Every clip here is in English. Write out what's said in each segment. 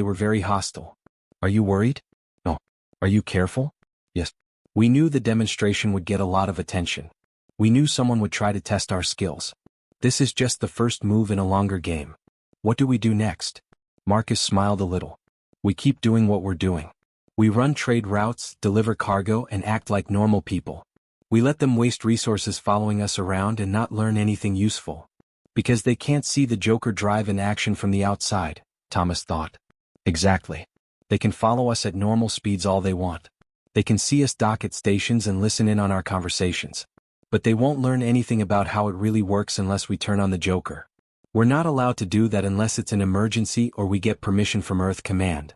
They were very hostile. Are you worried? No. Are you careful? Yes. We knew the demonstration would get a lot of attention. We knew someone would try to test our skills. This is just the first move in a longer game. What do we do next? Marcus smiled a little. We keep doing what we're doing. We run trade routes, deliver cargo, and act like normal people. We let them waste resources following us around and not learn anything useful. Because they can't see the Joker drive in action from the outside, Thomas thought. Exactly. They can follow us at normal speeds all they want. They can see us dock at stations and listen in on our conversations. But they won't learn anything about how it really works unless we turn on the Joker. We're not allowed to do that unless it's an emergency or we get permission from Earth Command.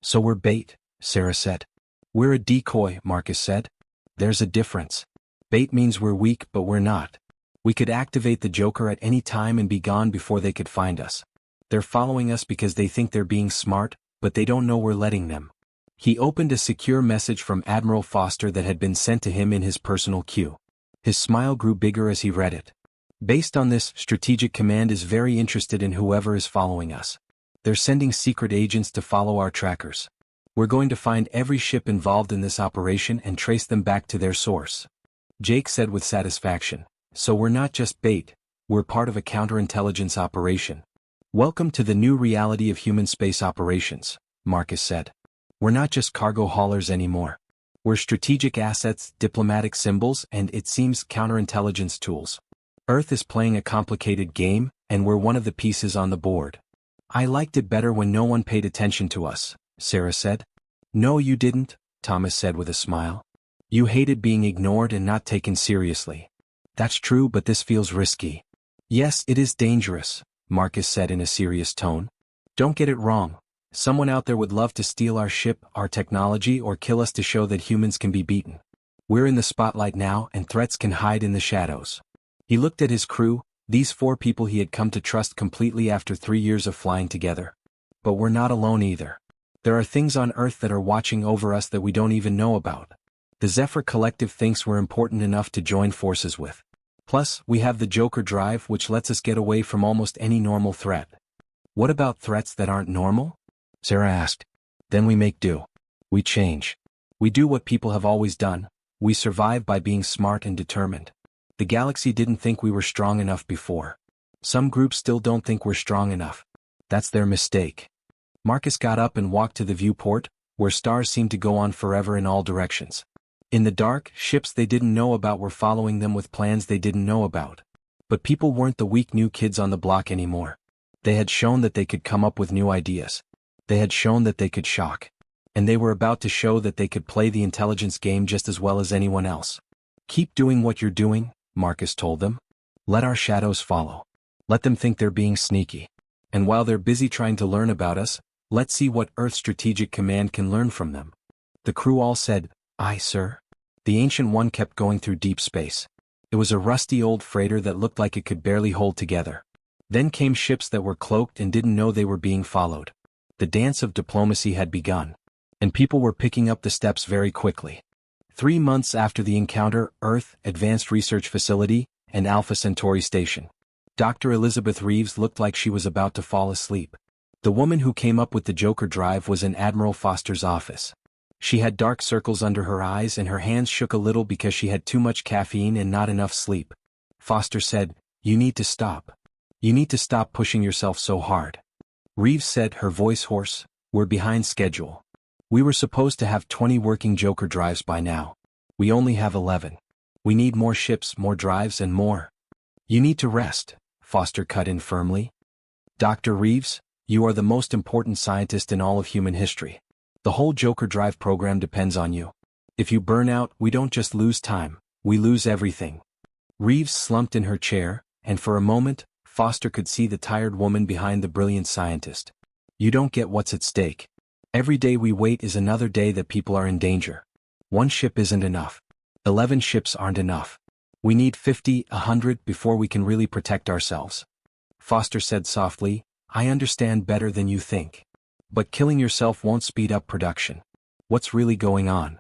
So we're bait, Sarah said. We're a decoy, Marcus said. There's a difference. Bait means we're weak, but we're not. We could activate the Joker at any time and be gone before they could find us. They're following us because they think they're being smart, but they don't know we're letting them. He opened a secure message from Admiral Foster that had been sent to him in his personal queue. His smile grew bigger as he read it. Based on this, Strategic Command is very interested in whoever is following us. They're sending secret agents to follow our trackers. We're going to find every ship involved in this operation and trace them back to their source. Jake said with satisfaction. So we're not just bait, we're part of a counterintelligence operation. Welcome to the new reality of human space operations, Marcus said. We're not just cargo haulers anymore. We're strategic assets, diplomatic symbols, and it seems counterintelligence tools. Earth is playing a complicated game, and we're one of the pieces on the board. I liked it better when no one paid attention to us, Sarah said. No, you didn't, Thomas said with a smile. You hated being ignored and not taken seriously. That's true, but this feels risky. Yes, it is dangerous, Marcus said in a serious tone. Don't get it wrong. Someone out there would love to steal our ship, our technology, or kill us to show that humans can be beaten. We're in the spotlight now, and threats can hide in the shadows. He looked at his crew, these 4 people he had come to trust completely after 3 years of flying together. But we're not alone either. There are things on Earth that are watching over us that we don't even know about. The Zephyr Collective thinks we're important enough to join forces with. Plus, we have the Joker drive, which lets us get away from almost any normal threat. What about threats that aren't normal? Sarah asked. Then we make do. We change. We do what people have always done. We survive by being smart and determined. The galaxy didn't think we were strong enough before. Some groups still don't think we're strong enough. That's their mistake. Marcus got up and walked to the viewport, where stars seemed to go on forever in all directions. In the dark, ships they didn't know about were following them with plans they didn't know about. But people weren't the weak new kids on the block anymore. They had shown that they could come up with new ideas. They had shown that they could shock. And they were about to show that they could play the intelligence game just as well as anyone else. Keep doing what you're doing, Marcus told them. Let our shadows follow. Let them think they're being sneaky. And while they're busy trying to learn about us, let's see what Earth Strategic Command can learn from them. The crew all said, Aye, sir. The Ancient One kept going through deep space. It was a rusty old freighter that looked like it could barely hold together. Then came ships that were cloaked and didn't know they were being followed. The dance of diplomacy had begun. And people were picking up the steps very quickly. 3 months after the encounter, Earth, Advanced Research Facility, and Alpha Centauri Station. Dr. Elizabeth Reeves looked like she was about to fall asleep. The woman who came up with the Joker drive was in Admiral Foster's office. She had dark circles under her eyes and her hands shook a little because she had too much caffeine and not enough sleep. Foster said, You need to stop. You need to stop pushing yourself so hard. Reeves said, her voice hoarse, We're behind schedule. We were supposed to have 20 working Joker drives by now. We only have 11. We need more ships, more drives, and more. You need to rest, Foster cut in firmly. Dr. Reeves, you are the most important scientist in all of human history. The whole Joker drive program depends on you. If you burn out, we don't just lose time, we lose everything. Reeves slumped in her chair, and for a moment, Foster could see the tired woman behind the brilliant scientist. You don't get what's at stake. Every day we wait is another day that people are in danger. 1 ship isn't enough. 11 ships aren't enough. We need 50, 100 before we can really protect ourselves. Foster said softly, I understand better than you think. But killing yourself won't speed up production. What's really going on?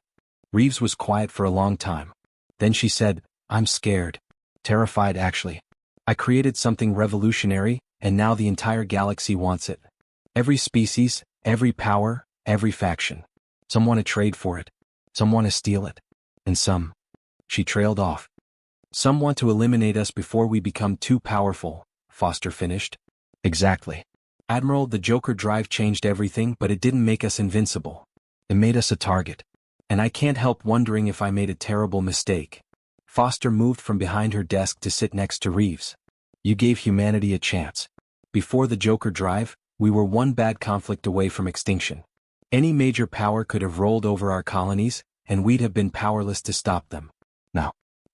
Reeves was quiet for a long time. Then she said, I'm scared. Terrified actually. I created something revolutionary, and now the entire galaxy wants it. Every species, Every power, every faction. Some want to trade for it. Some want to steal it. And some. She trailed off. Some want to eliminate us before we become too powerful, Foster finished. Exactly. Admiral, the Joker drive changed everything, but it didn't make us invincible. It made us a target. And I can't help wondering if I made a terrible mistake. Foster moved from behind her desk to sit next to Reeves. You gave humanity a chance. Before the Joker drive, we were one bad conflict away from extinction. Any major power could have rolled over our colonies, and we'd have been powerless to stop them.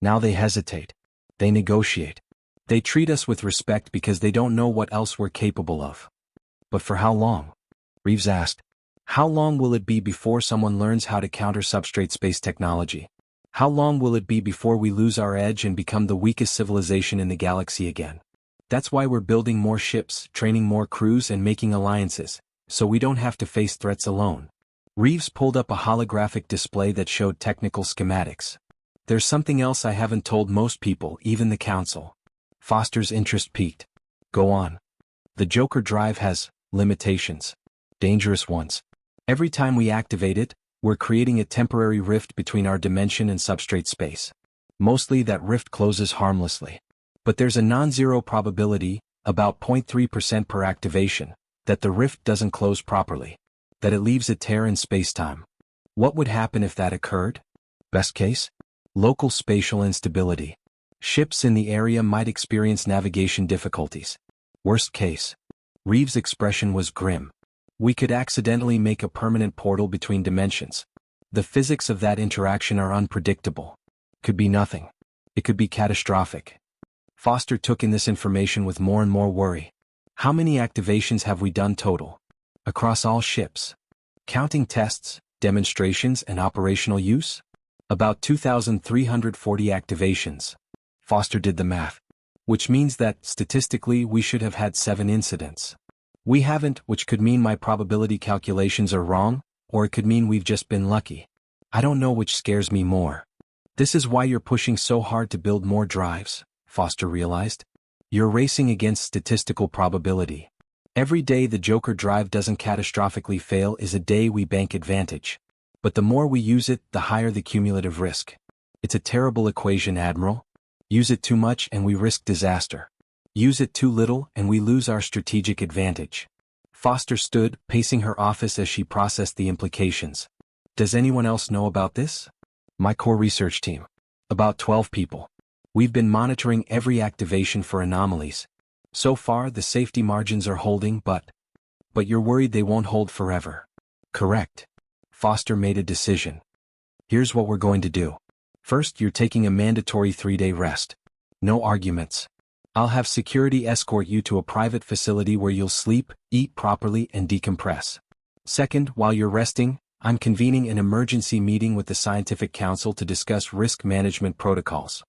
Now they hesitate. They negotiate. They treat us with respect because they don't know what else we're capable of. But for how long? Reeves asked. How long will it be before someone learns how to counter substrate space technology? How long will it be before we lose our edge and become the weakest civilization in the galaxy again? That's why we're building more ships, training more crews, and making alliances, so we don't have to face threats alone. Reeves pulled up a holographic display that showed technical schematics. There's something else I haven't told most people, even the Council. Foster's interest peaked. Go on. The Joker drive has limitations. Dangerous ones. Every time we activate it, we're creating a temporary rift between our dimension and substrate space. Mostly that rift closes harmlessly. But there's a non-zero probability, about 0.3% per activation, that the rift doesn't close properly. That it leaves a tear in space-time. What would happen if that occurred? Best case? Local spatial instability. Ships in the area might experience navigation difficulties. Worst case. Reeves' expression was grim. We could accidentally make a permanent portal between dimensions. The physics of that interaction are unpredictable. Could be nothing. It could be catastrophic. Foster took in this information with more and more worry. How many activations have we done total? Across all ships. Counting tests, demonstrations, and operational use? About 2,340 activations. Foster did the math. Which means that, statistically, we should have had 7 incidents. We haven't, which could mean my probability calculations are wrong, or it could mean we've just been lucky. I don't know which scares me more. This is why you're pushing so hard to build more drives, Foster realized. You're racing against statistical probability. Every day the Joker drive doesn't catastrophically fail is a day we bank advantage. But the more we use it, the higher the cumulative risk. It's a terrible equation, Admiral. Use it too much and we risk disaster. Use it too little and we lose our strategic advantage. Foster stood, pacing her office as she processed the implications. Does anyone else know about this? My core research team. About 12 people. We've been monitoring every activation for anomalies. So far, the safety margins are holding, but you're worried they won't hold forever. Correct. Foster made a decision. Here's what we're going to do. First, you're taking a mandatory 3-day rest. No arguments. I'll have security escort you to a private facility where you'll sleep, eat properly, and decompress. Second, while you're resting, I'm convening an emergency meeting with the Scientific Council to discuss risk management protocols.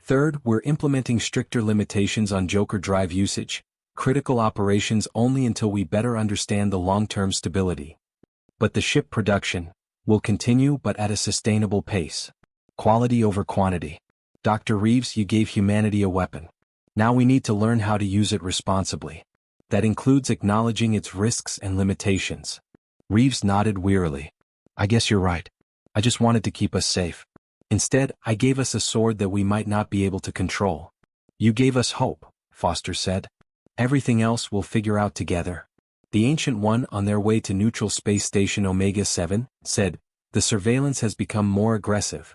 Third, we're implementing stricter limitations on Joker drive usage, critical operations only until we better understand the long-term stability. But the ship production will continue, but at a sustainable pace. Quality over quantity. Dr. Reeves, you gave humanity a weapon. Now we need to learn how to use it responsibly. That includes acknowledging its risks and limitations. Reeves nodded wearily. I guess you're right. I just wanted to keep us safe. Instead, I gave us a sword that we might not be able to control. You gave us hope, Foster said. Everything else we'll figure out together. The Ancient One, on their way to neutral space station Omega-7, said, the surveillance has become more aggressive.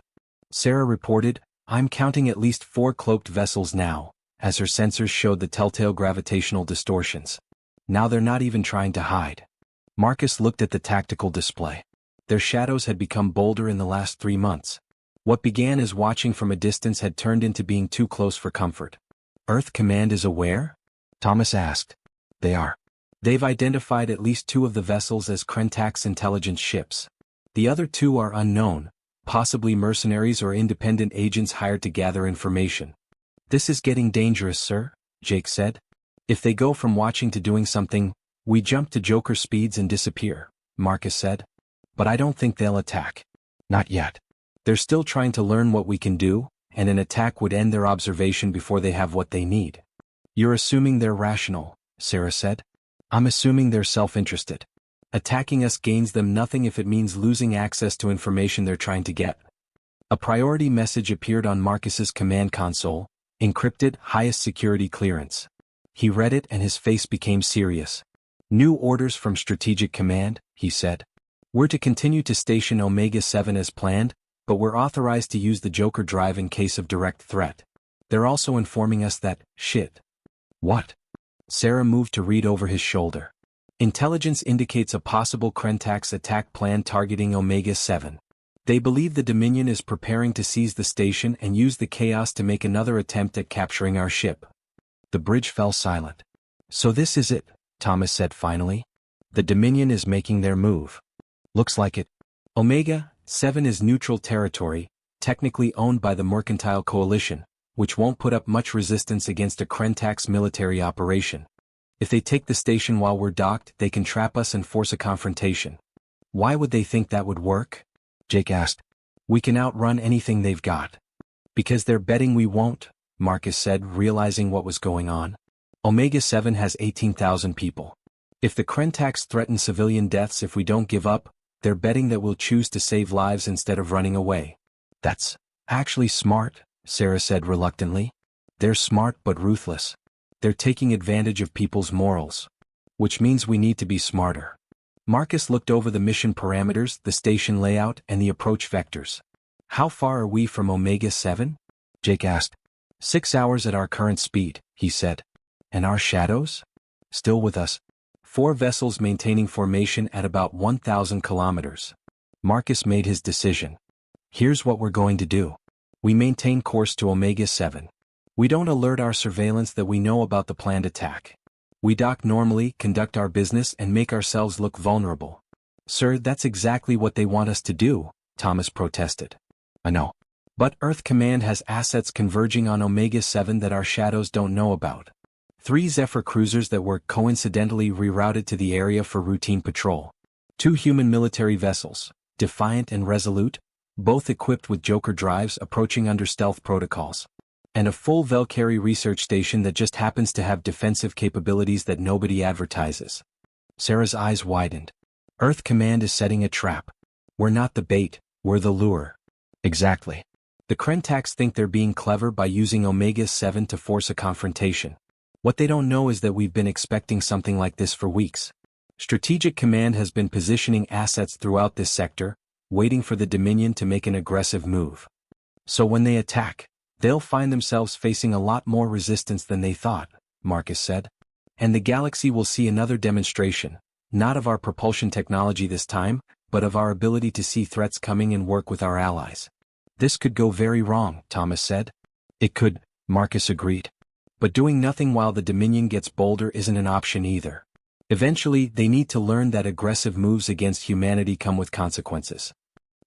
Sarah reported, I'm counting at least 4 cloaked vessels now, as her sensors showed the telltale gravitational distortions. Now they're not even trying to hide. Marcus looked at the tactical display. Their shadows had become bolder in the last 3 months. What began as watching from a distance had turned into being too close for comfort. Earth Command is aware? Thomas asked. They are. They've identified at least 2 of the vessels as Krentak's intelligence ships. The other 2 are unknown, possibly mercenaries or independent agents hired to gather information. This is getting dangerous, sir, Jake said. If they go from watching to doing something, we jump to Joker speeds and disappear, Marcus said. But I don't think they'll attack. Not yet. They're still trying to learn what we can do, and an attack would end their observation before they have what they need. You're assuming they're rational, Sarah said. I'm assuming they're self-interested. Attacking us gains them nothing if it means losing access to information they're trying to get. A priority message appeared on Marcus's command console, encrypted, highest security clearance. He read it and his face became serious. New orders from Strategic Command, he said. We're to continue to station Omega-7 as planned, but we're authorized to use the Joker drive in case of direct threat. They're also informing us that, shit. What? Sarah moved to read over his shoulder. Intelligence indicates a possible Krentax attack plan targeting Omega-7. They believe the Dominion is preparing to seize the station and use the chaos to make another attempt at capturing our ship. The bridge fell silent. So this is it, Thomas said finally. The Dominion is making their move. Looks like it. Omega-7 is neutral territory, technically owned by the Mercantile Coalition, which won't put up much resistance against a Krentax military operation. If they take the station while we're docked, they can trap us and force a confrontation. Why would they think that would work? Jake asked. We can outrun anything they've got. Because they're betting we won't, Marcus said, realizing what was going on. Omega-7 has 18,000 people. If the Krentax threaten civilian deaths if we don't give up, they're betting that we'll choose to save lives instead of running away. That's actually smart, Sarah said reluctantly. They're smart but ruthless. They're taking advantage of people's morals. Which means we need to be smarter. Marcus looked over the mission parameters, the station layout, and the approach vectors. How far are we from Omega-7? Jake asked. 6 hours at our current speed, he said. And our shadows? Still with us. 4 vessels maintaining formation at about 1,000 kilometers. Marcus made his decision. Here's what we're going to do. We maintain course to Omega-7. We don't alert our surveillance that we know about the planned attack. We dock normally, conduct our business, and make ourselves look vulnerable. Sir, that's exactly what they want us to do, Thomas protested. I know. But Earth Command has assets converging on Omega-7 that our shadows don't know about. 3 Zephyr cruisers that were coincidentally rerouted to the area for routine patrol. 2 human military vessels, Defiant and Resolute, both equipped with Joker drives approaching under stealth protocols. And a full Valkyrie research station that just happens to have defensive capabilities that nobody advertises. Sarah's eyes widened. Earth Command is setting a trap. We're not the bait, we're the lure. Exactly. The Krentax think they're being clever by using Omega-7 to force a confrontation. What they don't know is that we've been expecting something like this for weeks. Strategic Command has been positioning assets throughout this sector, waiting for the Dominion to make an aggressive move. So when they attack, they'll find themselves facing a lot more resistance than they thought, Marcus said. And the galaxy will see another demonstration, not of our propulsion technology this time, but of our ability to see threats coming and work with our allies. This could go very wrong, Thomas said. It could, Marcus agreed. But doing nothing while the Dominion gets bolder isn't an option either. Eventually, they need to learn that aggressive moves against humanity come with consequences.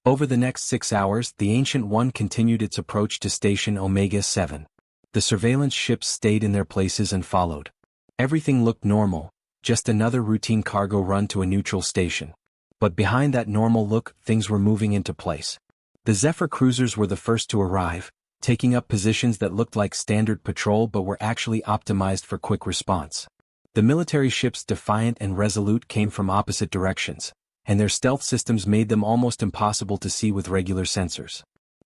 Over the next 6 hours, the Ancient One continued its approach to Station Omega-7. The surveillance ships stayed in their places and followed. Everything looked normal, just another routine cargo run to a neutral station. But behind that normal look, things were moving into place. The Zephyr cruisers were the first to arrive, taking up positions that looked like standard patrol but were actually optimized for quick response. The military ships Defiant and Resolute came from opposite directions, and their stealth systems made them almost impossible to see with regular sensors.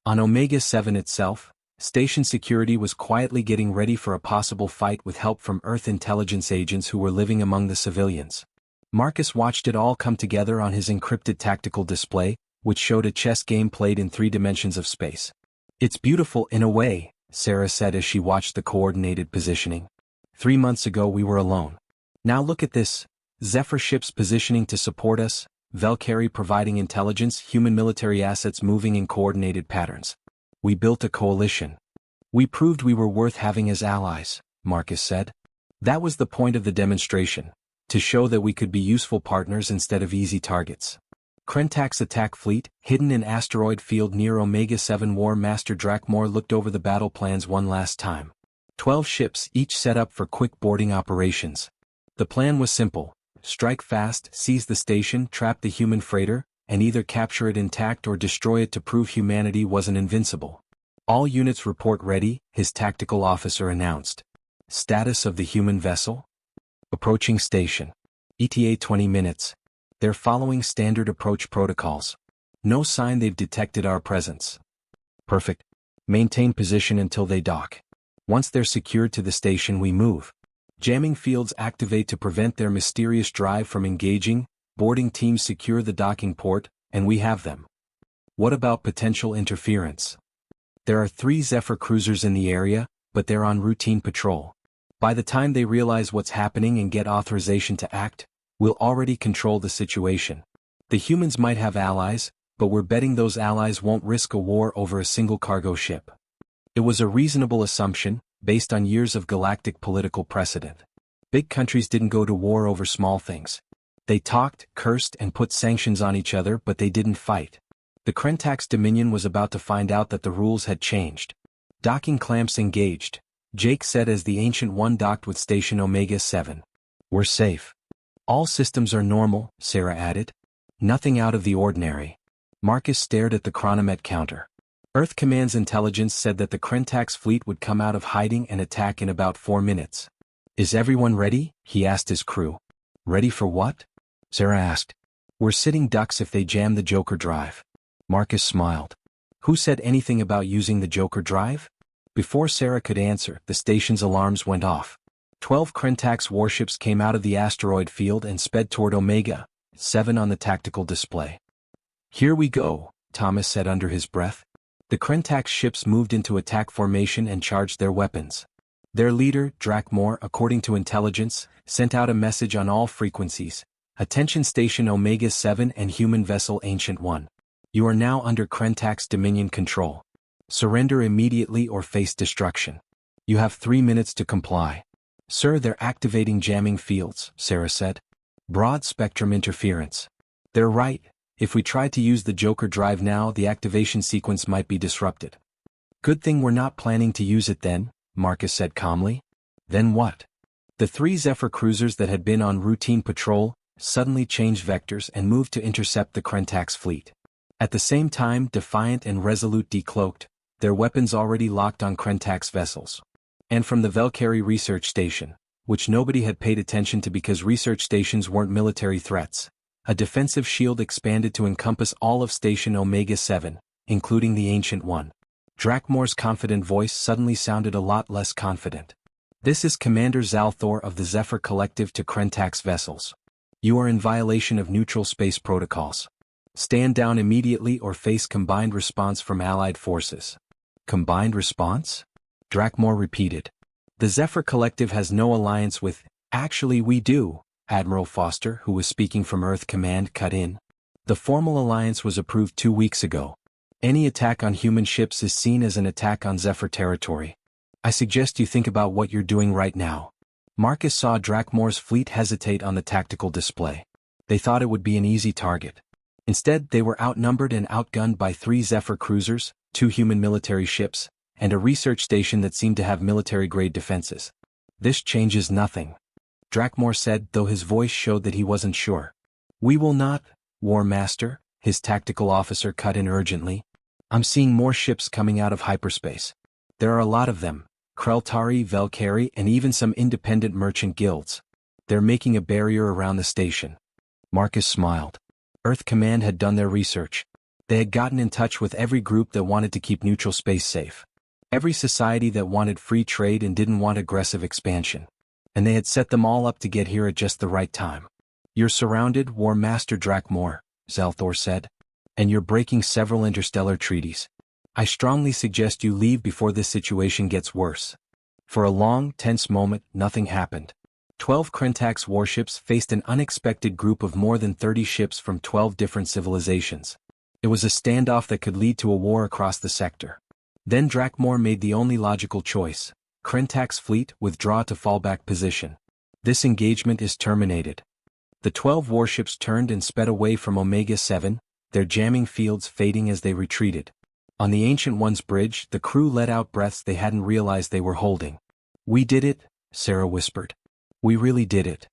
On Omega-7 itself, station security was quietly getting ready for a possible fight with help from Earth intelligence agents who were living among the civilians. Marcus watched it all come together on his encrypted tactical display, which showed a chess game played in 3 dimensions of space. It's beautiful in a way, Sarah said as she watched the coordinated positioning. 3 months ago we were alone. Now look at this. Zephyr ships positioning to support us, Valkyrie providing intelligence, human military assets moving in coordinated patterns. We built a coalition. We proved we were worth having as allies, Marcus said. That was the point of the demonstration, to show that we could be useful partners instead of easy targets. Krentax attack fleet, hidden in asteroid field near Omega-7. War Master Drakmor looked over the battle plans one last time. 12 ships, each set up for quick boarding operations. The plan was simple: strike fast, seize the station, trap the human freighter, and either capture it intact or destroy it to prove humanity wasn't invincible. All units report ready, his tactical officer announced. Status of the human vessel? Approaching station. ETA 20 minutes. They're following standard approach protocols. No sign they've detected our presence. Perfect. Maintain position until they dock. Once they're secured to the station, we move. Jamming fields activate to prevent their mysterious drive from engaging, boarding teams secure the docking port, and we have them. What about potential interference? There are 3 Zephyr cruisers in the area, but they're on routine patrol. By the time they realize what's happening and get authorization to act, we'll already control the situation. The humans might have allies, but we're betting those allies won't risk a war over a single cargo ship. It was a reasonable assumption, based on years of galactic political precedent. Big countries didn't go to war over small things. They talked, cursed, and put sanctions on each other, but they didn't fight. The Krentax Dominion was about to find out that the rules had changed. Docking clamps engaged, Jake said as the Ancient One docked with Station Omega-7. We're safe. All systems are normal, Sarah added. Nothing out of the ordinary. Marcus stared at the chronomet counter. Earth Command's intelligence said that the Krentax fleet would come out of hiding and attack in about 4 minutes. Is everyone ready? He asked his crew. Ready for what? Sarah asked. We're sitting ducks if they jam the Joker drive. Marcus smiled. Who said anything about using the Joker drive? Before Sarah could answer, the station's alarms went off. 12 Krentax warships came out of the asteroid field and sped toward Omega-7 on the tactical display. Here we go, Thomas said under his breath. The Krentax ships moved into attack formation and charged their weapons. Their leader, Drakmor, according to intelligence, sent out a message on all frequencies. Attention Station Omega-7 and human vessel Ancient One. You are now under Krentax Dominion control. Surrender immediately or face destruction. You have 3 minutes to comply. Sir, they're activating jamming fields, Sarah said. Broad spectrum interference. They're right. If we tried to use the Joker drive now, the activation sequence might be disrupted. Good thing we're not planning to use it then, Marcus said calmly. Then what? The 3 Zephyr cruisers that had been on routine patrol suddenly changed vectors and moved to intercept the Krentax fleet. At the same time, Defiant and Resolute decloaked, their weapons already locked on Krentax vessels. And from the Valkyrie research station, which nobody had paid attention to because research stations weren't military threats, a defensive shield expanded to encompass all of Station Omega-7, including the Ancient One. Drakmor's confident voice suddenly sounded a lot less confident. This is Commander Zalthor of the Zephyr Collective to Krentax vessels. You are in violation of neutral space protocols. Stand down immediately or face combined response from Allied forces. Combined response? Drakmor repeated. The Zephyr Collective has no alliance with— Actually we do, Admiral Foster, who was speaking from Earth Command, cut in. The formal alliance was approved 2 weeks ago. Any attack on human ships is seen as an attack on Zephyr territory. I suggest you think about what you're doing right now. Marcus saw Drakmor's fleet hesitate on the tactical display. They thought it would be an easy target. Instead, they were outnumbered and outgunned by 3 Zephyr cruisers, 2 human military ships, and a research station that seemed to have military-grade defenses. This changes nothing, Drakmor said, though his voice showed that he wasn't sure. We will not, War Master, his tactical officer cut in urgently. I'm seeing more ships coming out of hyperspace. There are a lot of them, Kreltari, Valkyrie, and even some independent merchant guilds. They're making a barrier around the station. Marcus smiled. Earth Command had done their research. They had gotten in touch with every group that wanted to keep neutral space safe. Every society that wanted free trade and didn't want aggressive expansion. And they had set them all up to get here at just the right time. You're surrounded, War Master Drakmor, Zalthor said. And you're breaking several interstellar treaties. I strongly suggest you leave before this situation gets worse. For a long, tense moment, nothing happened. 12 Krentax warships faced an unexpected group of more than 30 ships from 12 different civilizations. It was a standoff that could lead to a war across the sector. Then Drakmor made the only logical choice. Krentax fleet, withdraw to fallback position. This engagement is terminated. The 12 warships turned and sped away from Omega-7, their jamming fields fading as they retreated. On the Ancient One's bridge, the crew let out breaths they hadn't realized they were holding. We did it, Sarah whispered. We really did it.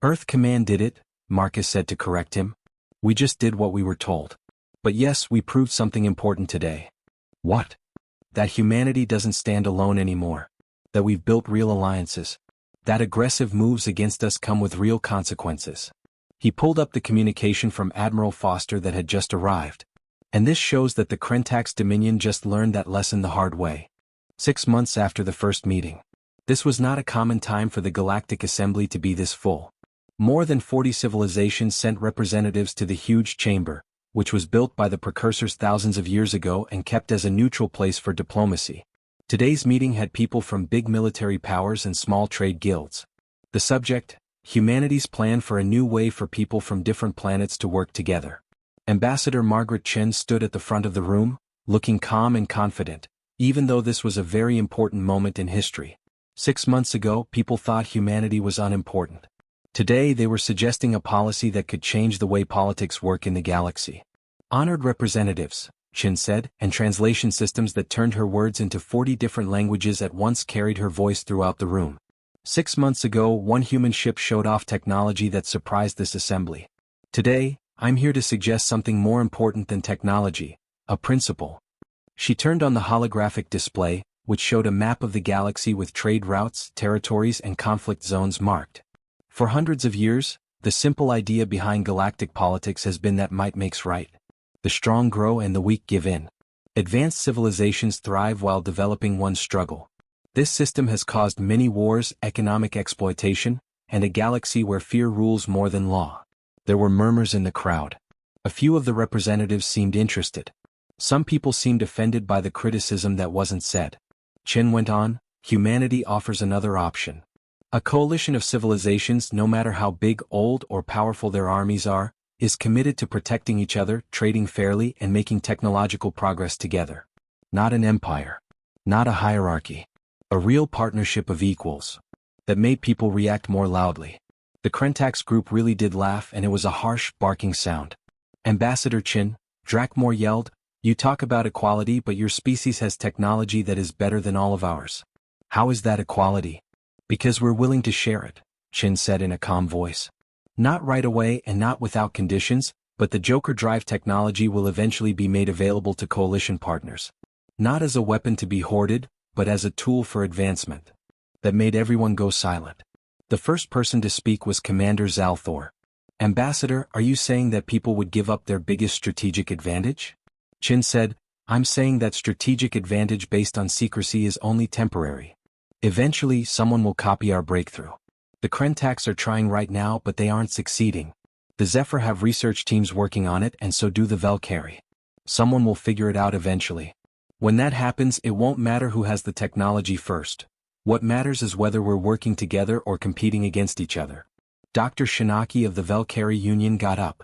Earth Command did it, Marcus said to correct him. We just did what we were told. But yes, we proved something important today. What? That humanity doesn't stand alone anymore. That we've built real alliances. That aggressive moves against us come with real consequences. He pulled up the communication from Admiral Foster that had just arrived. And this shows that the Krentax Dominion just learned that lesson the hard way. 6 months after the first meeting. This was not a common time for the Galactic Assembly to be this full. More than 40 civilizations sent representatives to the huge chamber, which was built by the precursors thousands of years ago and kept as a neutral place for diplomacy. Today's meeting had people from big military powers and small trade guilds. The subject: humanity's plan for a new way for people from different planets to work together. Ambassador Margaret Chen stood at the front of the room, looking calm and confident, even though this was a very important moment in history. 6 months ago, people thought humanity was unimportant. Today they were suggesting a policy that could change the way politics work in the galaxy. Honored representatives, Chen said, and translation systems that turned her words into 40 different languages at once carried her voice throughout the room. 6 months ago, one human ship showed off technology that surprised this assembly. Today, I'm here to suggest something more important than technology, a principle. She turned on the holographic display, which showed a map of the galaxy with trade routes, territories, and conflict zones marked. For hundreds of years, the simple idea behind galactic politics has been that might makes right. The strong grow and the weak give in. Advanced civilizations thrive while developing ones struggle. This system has caused many wars, economic exploitation, and a galaxy where fear rules more than law. There were murmurs in the crowd. A few of the representatives seemed interested. Some people seemed offended by the criticism that wasn't said. Chen went on, humanity offers another option. A coalition of civilizations, no matter how big, old, or powerful their armies are, is committed to protecting each other, trading fairly, and making technological progress together. Not an empire. Not a hierarchy. A real partnership of equals. That made people react more loudly. The Krentax group really did laugh, and it was a harsh, barking sound. Ambassador Chen, Drakmore yelled, "You talk about equality, but your species has technology that is better than all of ours. How is that equality?" "Because we're willing to share it," Chen said in a calm voice. "Not right away and not without conditions, but the Joker Drive technology will eventually be made available to coalition partners. Not as a weapon to be hoarded, but as a tool for advancement." That made everyone go silent. The first person to speak was Commander Zalthor. "Ambassador, are you saying that people would give up their biggest strategic advantage?" Chen said, "I'm saying that strategic advantage based on secrecy is only temporary. Eventually, someone will copy our breakthrough. The Krentax are trying right now, but they aren't succeeding. The Zephyr have research teams working on it, and so do the Valkyrie. Someone will figure it out eventually. When that happens, it won't matter who has the technology first. What matters is whether we're working together or competing against each other." Dr. Shinaki of the Valkyrie Union got up.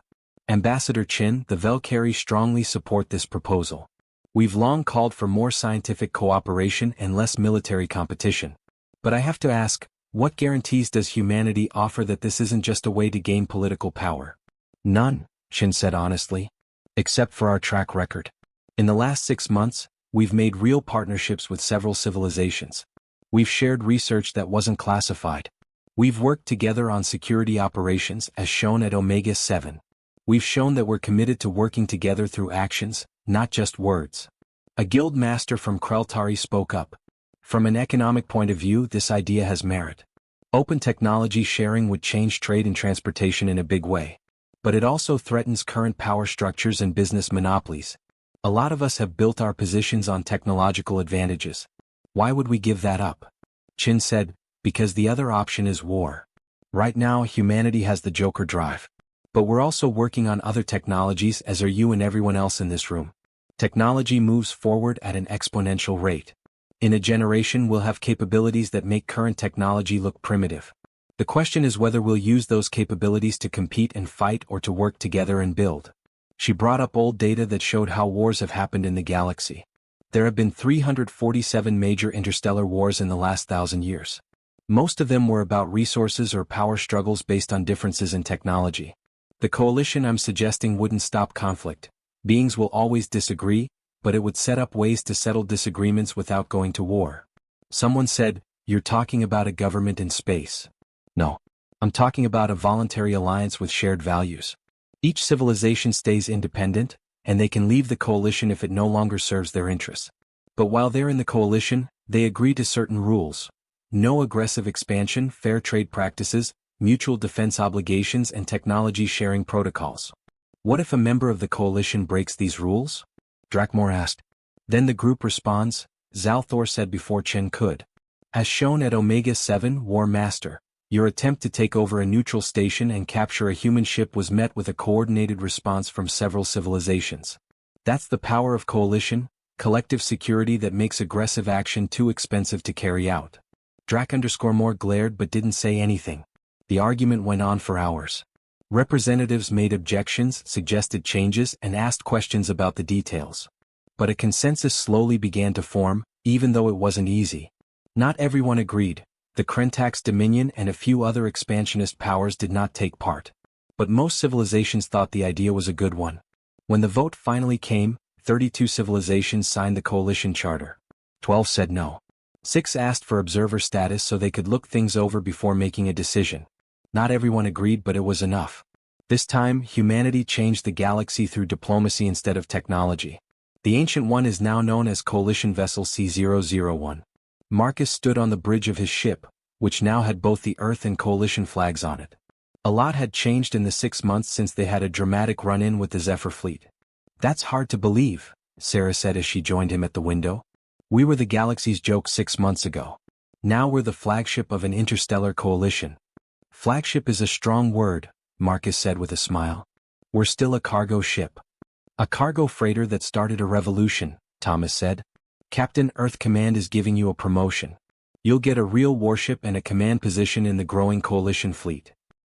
"Ambassador Chen, the Valkyrie strongly support this proposal. We've long called for more scientific cooperation and less military competition. But I have to ask, what guarantees does humanity offer that this isn't just a way to gain political power?" "None," Chen said honestly. "Except for our track record. In the last 6 months, we've made real partnerships with several civilizations. We've shared research that wasn't classified. We've worked together on security operations as shown at Omega 7. We've shown that we're committed to working together through actions, not just words." A guild master from Kreltari spoke up. "From an economic point of view, this idea has merit. Open technology sharing would change trade and transportation in a big way. But it also threatens current power structures and business monopolies. A lot of us have built our positions on technological advantages. Why would we give that up?" Chen said, "Because the other option is war. Right now, humanity has the Joker Drive. But we're also working on other technologies, as are you and everyone else in this room. Technology moves forward at an exponential rate. In a generation, we'll have capabilities that make current technology look primitive. The question is whether we'll use those capabilities to compete and fight or to work together and build." She brought up old data that showed how wars have happened in the galaxy. There have been 347 major interstellar wars in the last 1,000 years. Most of them were about resources or power struggles based on differences in technology. The coalition I'm suggesting wouldn't stop conflict. Beings will always disagree, but it would set up ways to settle disagreements without going to war. Someone said, "You're talking about a government in space." No. I'm talking about a voluntary alliance with shared values. Each civilization stays independent, and they can leave the coalition if it no longer serves their interests. But while they're in the coalition, they agree to certain rules. No aggressive expansion, fair trade practices, mutual defense obligations and technology sharing protocols. What if a member of the coalition breaks these rules? Drakmor asked. Then the group responds, Zalthor said before Chen could. As shown at Omega 7 War Master, your attempt to take over a neutral station and capture a human ship was met with a coordinated response from several civilizations. That's the power of coalition, collective security that makes aggressive action too expensive to carry out. Drak_Moore glared but didn't say anything. The argument went on for hours. Representatives made objections, suggested changes, and asked questions about the details. But a consensus slowly began to form, even though it wasn't easy. Not everyone agreed. The Krentax Dominion and a few other expansionist powers did not take part. But most civilizations thought the idea was a good one. When the vote finally came, 32 civilizations signed the coalition charter. 12 said no. 6 asked for observer status so they could look things over before making a decision. Not everyone agreed, but it was enough. This time, humanity changed the galaxy through diplomacy instead of technology. The Ancient One is now known as Coalition Vessel C001. Marcus stood on the bridge of his ship, which now had both the Earth and Coalition flags on it. A lot had changed in the 6 months since they had a dramatic run-in with the Zephyr fleet. That's hard to believe, Sarah said as she joined him at the window. We were the galaxy's joke 6 months ago. Now we're the flagship of an interstellar coalition. Flagship is a strong word, Marcus said with a smile. We're still a cargo ship. A cargo freighter that started a revolution, Thomas said. Captain Earth Command is giving you a promotion. You'll get a real warship and a command position in the growing coalition fleet.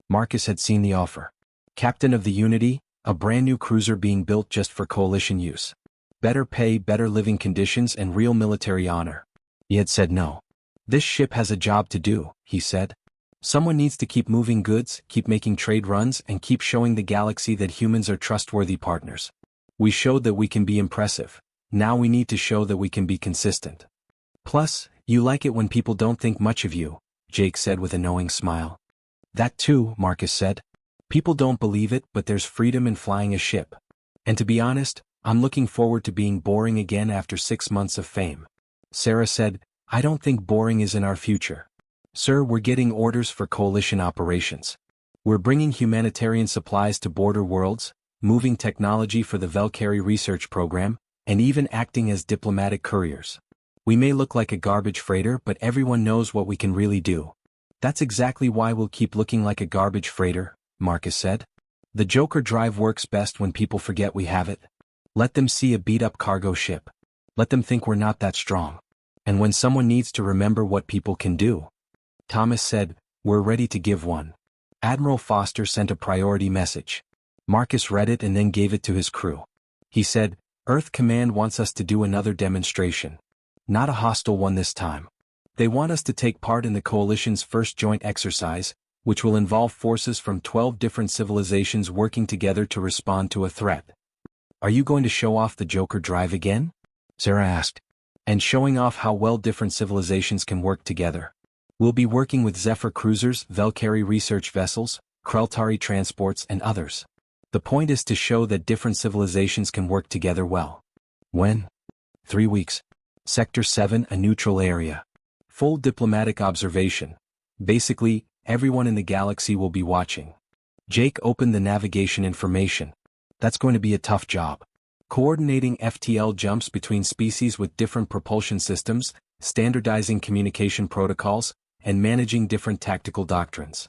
Marcus had seen the offer. Captain of the Unity, a brand new cruiser being built just for coalition use. Better pay, better living conditions, and real military honor. He had said no. This ship has a job to do, he said. Someone needs to keep moving goods, keep making trade runs, and keep showing the galaxy that humans are trustworthy partners. We showed that we can be impressive. Now we need to show that we can be consistent. Plus, you like it when people don't think much of you, Jake said with a knowing smile. That too, Marcus said. People don't believe it, but there's freedom in flying a ship. And to be honest, I'm looking forward to being boring again after 6 months of fame. Sarah said, I don't think boring is in our future. Sir, we're getting orders for coalition operations. We're bringing humanitarian supplies to border worlds, moving technology for the Valkyrie research program, and even acting as diplomatic couriers. We may look like a garbage freighter, but everyone knows what we can really do. That's exactly why we'll keep looking like a garbage freighter, Marcus said. The Joker drive works best when people forget we have it. Let them see a beat-up cargo ship. Let them think we're not that strong. And when someone needs to remember what people can do. Thomas said, we're ready to give one. Admiral Foster sent a priority message. Marcus read it and then gave it to his crew. He said, Earth Command wants us to do another demonstration. Not a hostile one this time. They want us to take part in the Coalition's first joint exercise, which will involve forces from 12 different civilizations working together to respond to a threat. Are you going to show off the Joker drive again? Sarah asked. And showing off how well different civilizations can work together. We'll be working with Zephyr cruisers, Valkyrie research vessels, Kreltari transports, and others. The point is to show that different civilizations can work together well. When? 3 weeks. Sector 7, a neutral area. Full diplomatic observation. Basically, everyone in the galaxy will be watching. Jake opened the navigation information. That's going to be a tough job. Coordinating FTL jumps between species with different propulsion systems, standardizing communication protocols, and managing different tactical doctrines.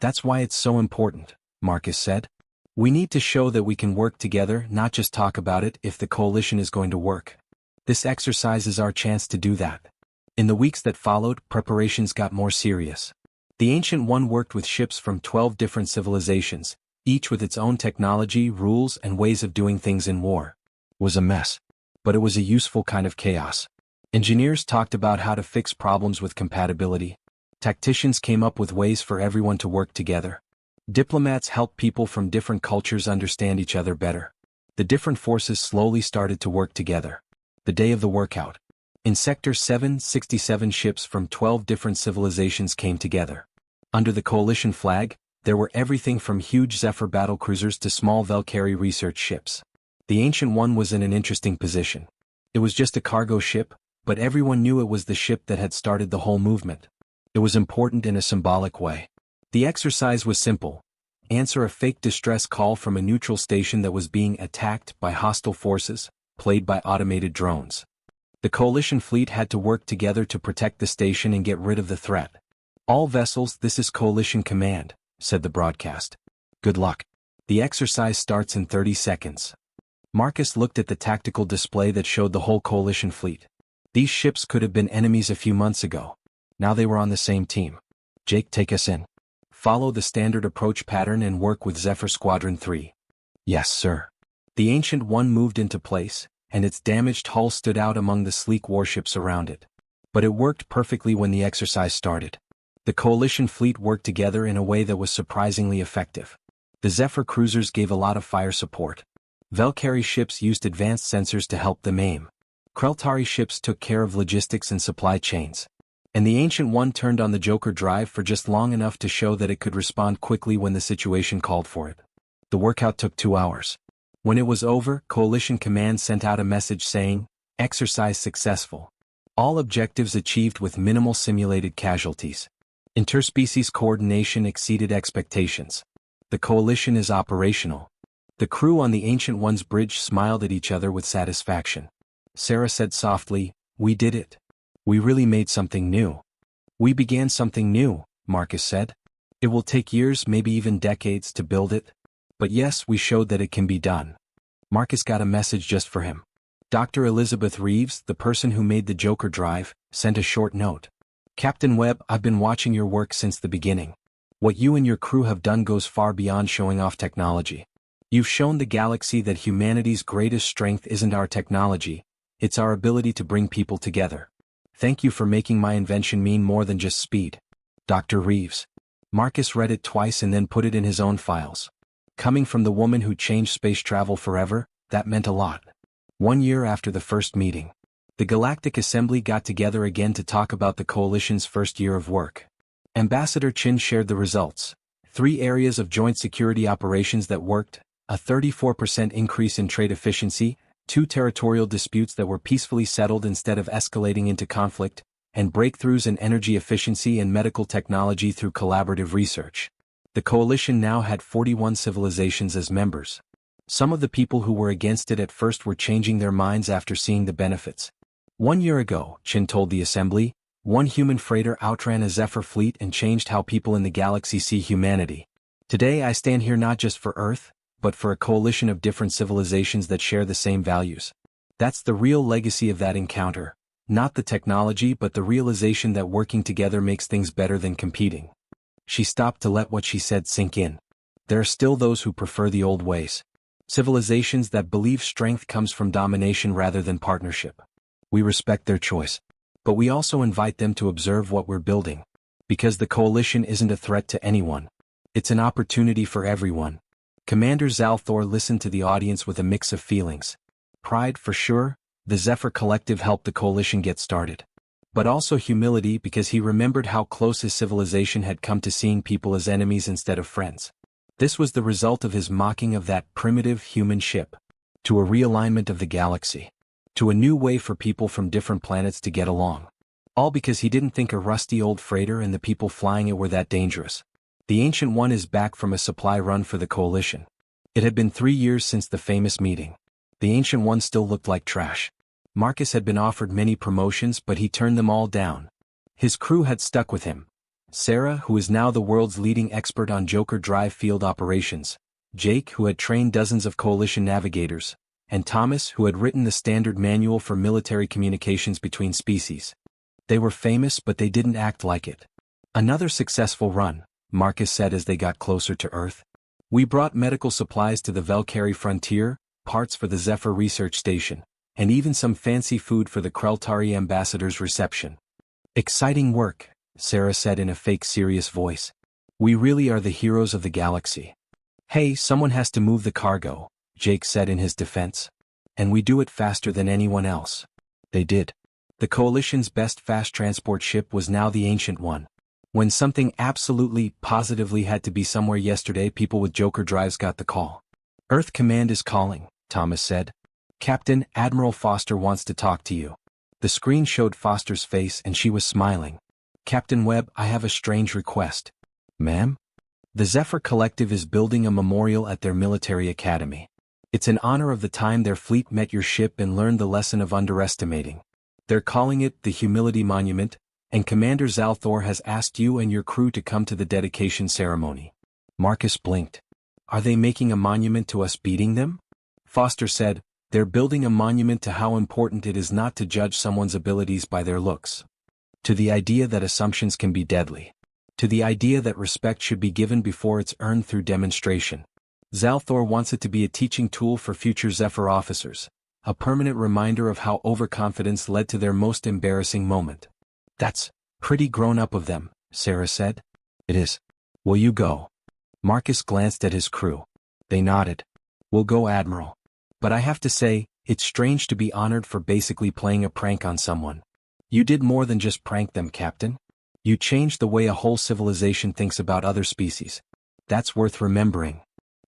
That's why it's so important, Marcus said. We need to show that we can work together, not just talk about it if the coalition is going to work. This exercise is our chance to do that. In the weeks that followed, preparations got more serious. The Ancient One worked with ships from 12 different civilizations, each with its own technology, rules, and ways of doing things in war. It was a mess. But it was a useful kind of chaos. Engineers talked about how to fix problems with compatibility. Tacticians came up with ways for everyone to work together. Diplomats helped people from different cultures understand each other better. The different forces slowly started to work together. The day of the workout. In Sector 7, 67 ships from 12 different civilizations came together. Under the coalition flag, there were everything from huge Zephyr battlecruisers to small Valkyrie research ships. The Ancient One was in an interesting position. It was just a cargo ship, but everyone knew it was the ship that had started the whole movement. It was important in a symbolic way. The exercise was simple. Answer a fake distress call from a neutral station that was being attacked by hostile forces, played by automated drones. The coalition fleet had to work together to protect the station and get rid of the threat. All vessels, this is Coalition Command, said the broadcast. Good luck. The exercise starts in 30 seconds. Marcus looked at the tactical display that showed the whole coalition fleet. These ships could have been enemies a few months ago. Now they were on the same team. Jake, take us in. Follow the standard approach pattern and work with Zephyr Squadron 3. Yes, sir. The Ancient One moved into place, and its damaged hull stood out among the sleek warships around it. But it worked perfectly when the exercise started. The coalition fleet worked together in a way that was surprisingly effective. The Zephyr cruisers gave a lot of fire support. Valkyrie ships used advanced sensors to help them aim. Kreltari ships took care of logistics and supply chains. And the Ancient One turned on the Joker drive for just long enough to show that it could respond quickly when the situation called for it. The workout took 2 hours. When it was over, Coalition Command sent out a message saying, "Exercise successful. All objectives achieved with minimal simulated casualties. Interspecies coordination exceeded expectations. The coalition is operational." The crew on the Ancient One's bridge smiled at each other with satisfaction. Sarah said softly, "We did it. We really made something new." "We began something new," Marcus said. "It will take years, maybe even decades, to build it. But yes, we showed that it can be done." Marcus got a message just for him. Dr. Elizabeth Reeves, the person who made the Joker drive, sent a short note. "Captain Webb, I've been watching your work since the beginning. What you and your crew have done goes far beyond showing off technology. You've shown the galaxy that humanity's greatest strength isn't our technology, it's our ability to bring people together. Thank you for making my invention mean more than just speed. Dr. Reeves." Marcus read it twice and then put it in his own files. Coming from the woman who changed space travel forever, that meant a lot. 1 year after the first meeting, the Galactic Assembly got together again to talk about the Coalition's first year of work. Ambassador Chin shared the results. 3 areas of joint security operations that worked, a 34% increase in trade efficiency, 2 territorial disputes that were peacefully settled instead of escalating into conflict, and breakthroughs in energy efficiency and medical technology through collaborative research. The coalition now had 41 civilizations as members. Some of the people who were against it at first were changing their minds after seeing the benefits. 1 year ago, Chin told the assembly, one human freighter outran a Zephyr fleet and changed how people in the galaxy see humanity. Today I stand here not just for Earth, but for a coalition of different civilizations that share the same values. That's the real legacy of that encounter. Not the technology but the realization that working together makes things better than competing. She stopped to let what she said sink in. There are still those who prefer the old ways. Civilizations that believe strength comes from domination rather than partnership. We respect their choice. But we also invite them to observe what we're building. Because the coalition isn't a threat to anyone. It's an opportunity for everyone. Commander Zalthor listened to the audience with a mix of feelings. Pride, for sure, the Zephyr Collective helped the coalition get started. But also humility because he remembered how close his civilization had come to seeing people as enemies instead of friends. This was the result of his mocking of that primitive human ship. To a realignment of the galaxy. To a new way for people from different planets to get along. All because he didn't think a rusty old freighter and the people flying it were that dangerous. The Ancient One is back from a supply run for the coalition. It had been 3 years since the famous meeting. The Ancient One still looked like trash. Marcus had been offered many promotions but he turned them all down. His crew had stuck with him. Sarah, who is now the world's leading expert on Joker Drive field operations. Jake, who had trained dozens of coalition navigators. And Thomas, who had written the standard manual for military communications between species. They were famous but they didn't act like it. Another successful run, Marcus said as they got closer to Earth. We brought medical supplies to the Valkyrie frontier, parts for the Zephyr research station, and even some fancy food for the Kreltari ambassador's reception. Exciting work, Sarah said in a fake serious voice. We really are the heroes of the galaxy. Hey, someone has to move the cargo, Jake said in his defense. And we do it faster than anyone else. They did. The coalition's best fast transport ship was now the Ancient One. When something absolutely, positively had to be somewhere yesterday, people with Joker drives got the call. Earth Command is calling, Thomas said. Captain, Admiral Foster wants to talk to you. The screen showed Foster's face and she was smiling. Captain Webb, I have a strange request. Ma'am? The Zephyr Collective is building a memorial at their military academy. It's in honor of the time their fleet met your ship and learned the lesson of underestimating. They're calling it the Humility Monument, and Commander Zalthor has asked you and your crew to come to the dedication ceremony. Marcus blinked. Are they making a monument to us beating them? Foster said, they're building a monument to how important it is not to judge someone's abilities by their looks. To the idea that assumptions can be deadly. To the idea that respect should be given before it's earned through demonstration. Zalthor wants it to be a teaching tool for future Zephyr officers, a permanent reminder of how overconfidence led to their most embarrassing moment. That's pretty grown-up of them, Sarah said. It is. Will you go? Marcus glanced at his crew. They nodded. We'll go, Admiral. But I have to say, it's strange to be honored for basically playing a prank on someone. You did more than just prank them, Captain. You changed the way a whole civilization thinks about other species. That's worth remembering.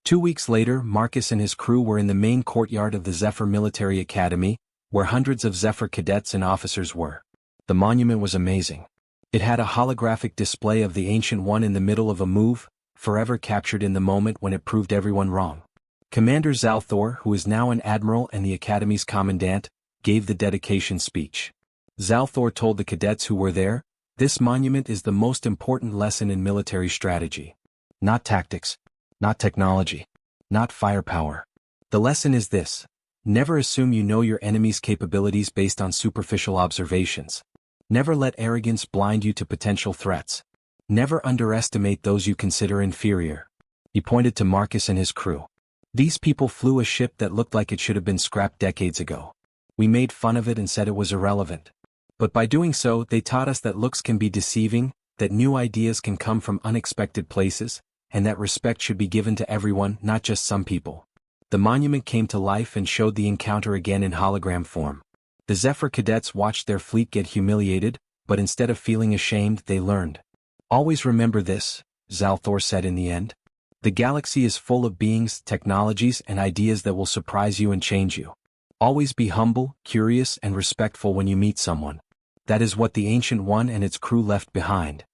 2 weeks later, Marcus and his crew were in the main courtyard of the Zephyr Military Academy, where hundreds of Zephyr cadets and officers were. The monument was amazing. It had a holographic display of the Ancient One in the middle of a move, forever captured in the moment when it proved everyone wrong. Commander Zalthor, who is now an admiral and the Academy's commandant, gave the dedication speech. Zalthor told the cadets who were there, this monument is the most important lesson in military strategy. Not tactics. Not technology. Not firepower. The lesson is this. Never assume you know your enemy's capabilities based on superficial observations. Never let arrogance blind you to potential threats. Never underestimate those you consider inferior. He pointed to Marcus and his crew. These people flew a ship that looked like it should have been scrapped decades ago. We made fun of it and said it was irrelevant. But by doing so, they taught us that looks can be deceiving, that new ideas can come from unexpected places, and that respect should be given to everyone, not just some people. The monument came to life and showed the encounter again in hologram form. The Zephyr cadets watched their fleet get humiliated, but instead of feeling ashamed, they learned. Always remember this, Zalthor said in the end. The galaxy is full of beings, technologies, and ideas that will surprise you and change you. Always be humble, curious, and respectful when you meet someone. That is what the Ancient One and its crew left behind.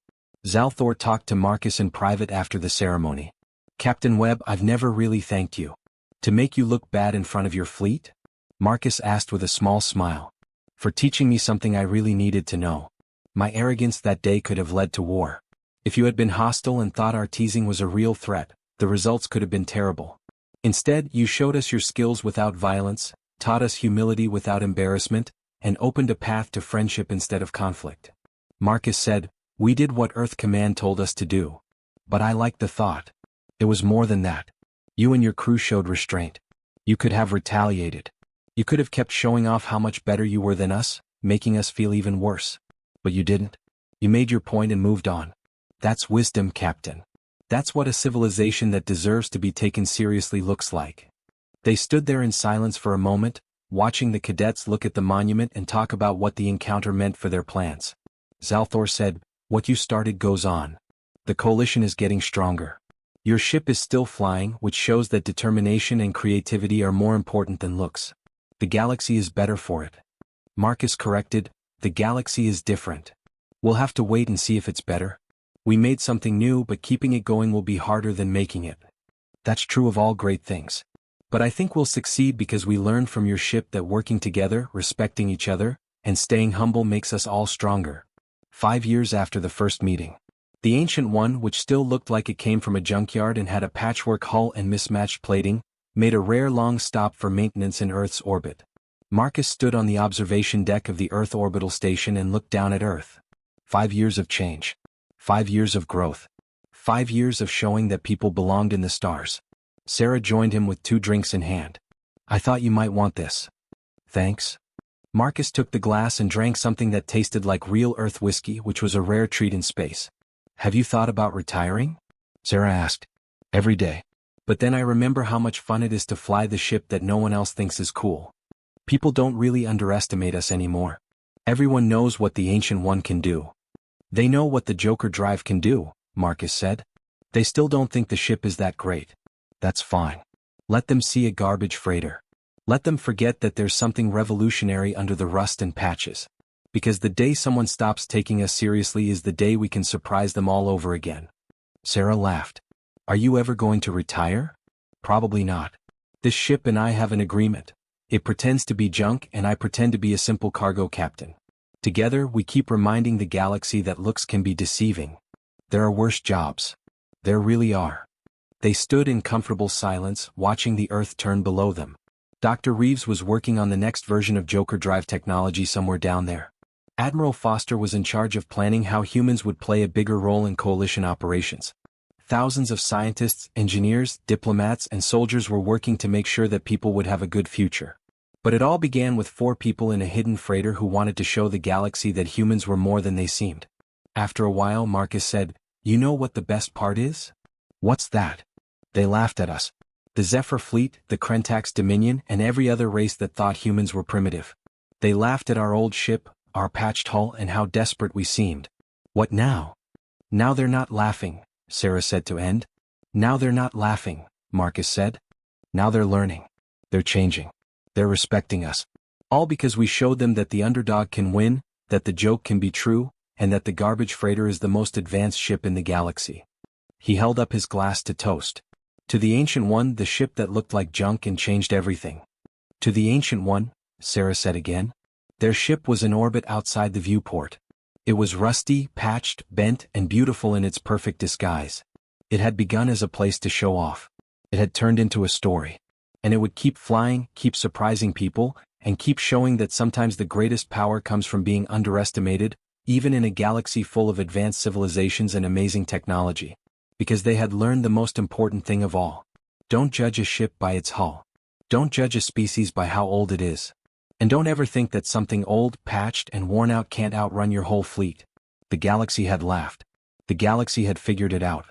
Zalthor talked to Marcus in private after the ceremony. Captain Webb, I've never really thanked you. To make you look bad in front of your fleet? Marcus asked with a small smile. For teaching me something I really needed to know. My arrogance that day could have led to war. If you had been hostile and thought our teasing was a real threat, the results could have been terrible. Instead, you showed us your skills without violence, taught us humility without embarrassment, and opened a path to friendship instead of conflict. Marcus said, we did what Earth Command told us to do. But I liked the thought. It was more than that. You and your crew showed restraint. You could have retaliated. You could have kept showing off how much better you were than us, making us feel even worse. But you didn't. You made your point and moved on. That's wisdom, Captain. That's what a civilization that deserves to be taken seriously looks like. They stood there in silence for a moment, watching the cadets look at the monument and talk about what the encounter meant for their plans. Zalthor said, what you started goes on. The coalition is getting stronger. Your ship is still flying, which shows that determination and creativity are more important than looks. The galaxy is better for it. Marcus corrected, the galaxy is different. We'll have to wait and see if it's better. We made something new, but keeping it going will be harder than making it. That's true of all great things. But I think we'll succeed because we learned from your ship that working together, respecting each other, and staying humble makes us all stronger. 5 years after the first meeting. The Ancient One, which still looked like it came from a junkyard and had a patchwork hull and mismatched plating, made a rare long stop for maintenance in Earth's orbit. Marcus stood on the observation deck of the Earth orbital station and looked down at Earth. 5 years of change. 5 years of growth. 5 years of showing that people belonged in the stars. Sarah joined him with 2 drinks in hand. I thought you might want this. Thanks. Marcus took the glass and drank something that tasted like real Earth whiskey, which was a rare treat in space. Have you thought about retiring? Sarah asked. Every day. But then I remember how much fun it is to fly the ship that no one else thinks is cool. People don't really underestimate us anymore. Everyone knows what the Ancient One can do. They know what the Joker Drive can do, Marcus said. They still don't think the ship is that great. That's fine. Let them see a garbage freighter. Let them forget that there's something revolutionary under the rust and patches. Because the day someone stops taking us seriously is the day we can surprise them all over again. Sarah laughed. Are you ever going to retire? Probably not. This ship and I have an agreement. It pretends to be junk and I pretend to be a simple cargo captain. Together we keep reminding the galaxy that looks can be deceiving. There are worse jobs. There really are. They stood in comfortable silence, watching the Earth turn below them. Dr. Reeves was working on the next version of Joker Drive technology somewhere down there. Admiral Foster was in charge of planning how humans would play a bigger role in coalition operations. Thousands of scientists, engineers, diplomats, and soldiers were working to make sure that people would have a good future. But it all began with 4 people in a hidden freighter who wanted to show the galaxy that humans were more than they seemed. After a while, Marcus said, "You know what the best part is?" "What's that?" They laughed at us. The Zephyr fleet, the Krentax Dominion, and every other race that thought humans were primitive. They laughed at our old ship, our patched hull, and how desperate we seemed. What now? Now they're not laughing, Sarah said to end. Now they're not laughing, Marcus said. Now they're learning. They're changing. They're respecting us. All because we showed them that the underdog can win, that the joke can be true, and that the garbage freighter is the most advanced ship in the galaxy. He held up his glass to toast. To the Ancient One, the ship that looked like junk and changed everything. To the Ancient One, Sarah said again. Their ship was in orbit outside the viewport. It was rusty, patched, bent, and beautiful in its perfect disguise. It had begun as a place to show off. It had turned into a story. And it would keep flying, keep surprising people, and keep showing that sometimes the greatest power comes from being underestimated, even in a galaxy full of advanced civilizations and amazing technology. Because they had learned the most important thing of all. Don't judge a ship by its hull. Don't judge a species by how old it is. And don't ever think that something old, patched, and worn out can't outrun your whole fleet. The galaxy had laughed. The galaxy had figured it out.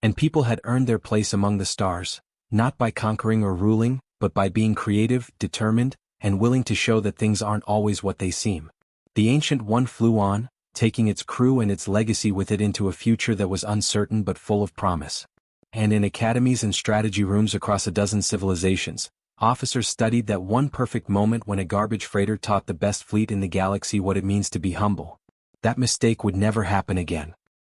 And people had earned their place among the stars, not by conquering or ruling, but by being creative, determined, and willing to show that things aren't always what they seem. The Ancient One flew on, taking its crew and its legacy with it into a future that was uncertain but full of promise. And in academies and strategy rooms across a dozen civilizations, officers studied that one perfect moment when a garbage freighter taught the best fleet in the galaxy what it means to be humble. That mistake would never happen again.